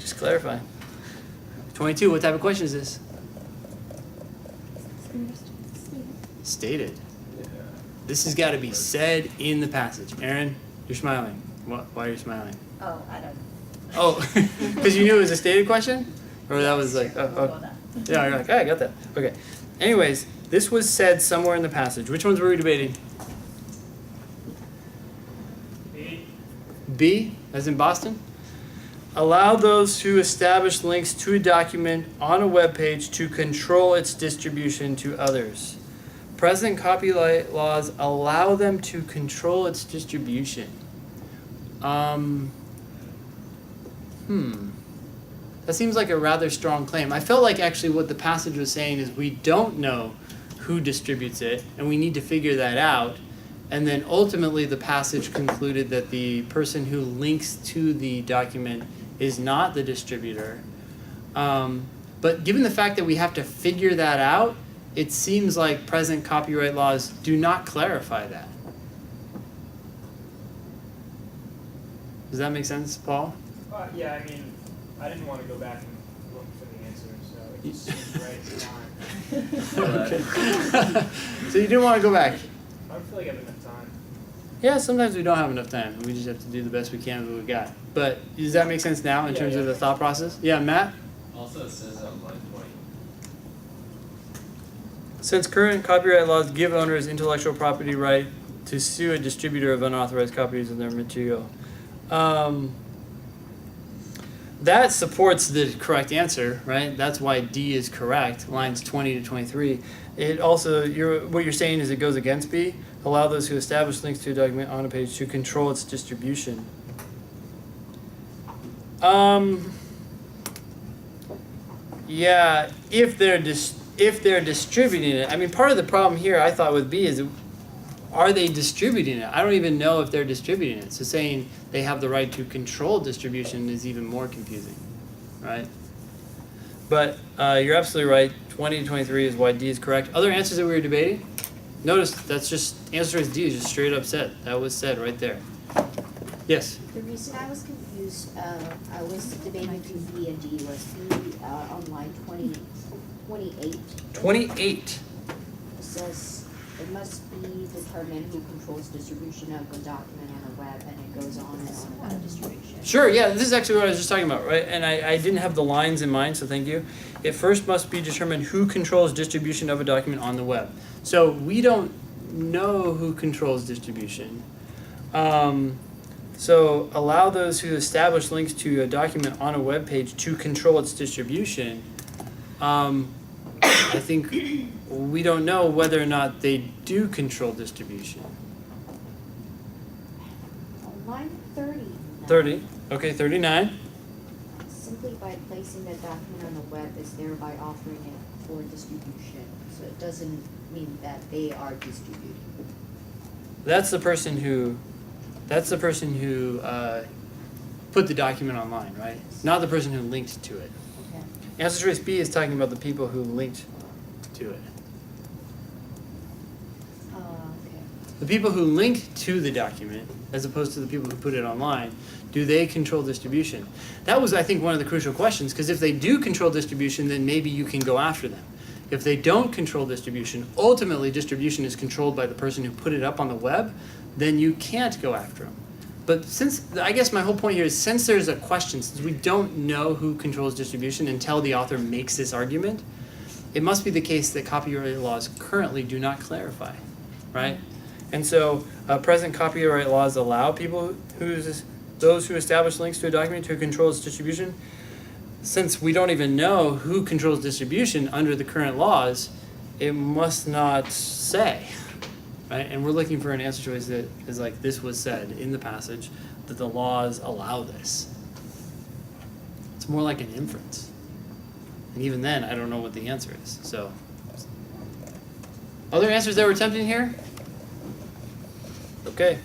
Just clarify. 22, what type of question is this? Stated. Yeah. This has got to be said in the passage. Aaron, you're smiling. Why are you smiling? Oh, I don't. Oh, because you knew it was a stated question? Or that was like, oh. Yeah, you're like, I got that. Okay. Anyways, this was said somewhere in the passage. Which ones were we debating? B. B, as in Boston? Allow those who establish links to a document on a web page to control its distribution to others. Present copyright laws allow them to control its distribution. That seems like a rather strong claim. I felt like actually what the passage was saying is we don't know who distributes it, and we need to figure that out. And then ultimately the passage concluded that the person who links to the document is not the distributor. But given the fact that we have to figure that out, it seems like present copyright laws do not clarify that. Does that make sense, Paul? Yeah, I mean, I didn't want to go back and look for the answer, so it just seems right at the time. Okay. So you didn't want to go back? I don't feel like I have enough time. Yeah, sometimes we don't have enough time. We just have to do the best we can with what we got. But does that make sense now in terms of the thought process? Yeah, Matt? Also, it says on line 20. Since current copyright laws give owners intellectual property right to sue a distributor of unauthorized copies of their material, that supports the correct answer, right? That's why D is correct, lines 20 to 23. It also, what you're saying is it goes against B. Allow those who establish links to a document on a page to control its distribution. Yeah, if they're distributing it. I mean, part of the problem here I thought with B is, are they distributing it? I don't even know if they're distributing it. So saying they have the right to control distribution is even more confusing, right? But you're absolutely right. 20 to 23 is why D is correct. Other answers that we were debating? Notice that's just, answer is D is just straight up said. That was said right there. Yes? The reason I was confused, I was debating between B and D, was B on line 28. 28. It says it must be determined who controls distribution of the document on the web, and it goes on and on about distribution. Sure, yeah, this is actually what I was just talking about, right? And I didn't have the lines in mind, so thank you. It first must be determined who controls distribution of a document on the web. So we don't know who controls distribution. So allow those who establish links to a document on a web page to control its distribution. I think we don't know whether or not they do control distribution. On line 30. 30, okay, 39. Simply by placing the document on the web is thereby offering it for distribution. So it doesn't mean that they are distributing. That's the person who put the document online, right? Not the person who linked to it. Okay. Answer choice B is talking about the people who linked to it. Okay. The people who link to the document, as opposed to the people who put it online, do they control distribution? That was, I think, one of the crucial questions, because if they do control distribution, then maybe you can go after them. If they don't control distribution, ultimately distribution is controlled by the person who put it up on the web, then you can't go after them. But since, I guess my whole point here is, since there's a question, since we don't know who controls distribution until the author makes this argument, it must be the case that copyright laws currently do not clarify, right? And so present copyright laws allow people those who establish links to a document to control its distribution. Since we don't even know who controls distribution under the current laws, it must not say, right? And we're looking for an answer choice that is like, this was said in the passage, that the laws allow this. It's more like an inference. And even then, I don't know what the answer is. So, other answers that were tempting here? Okay.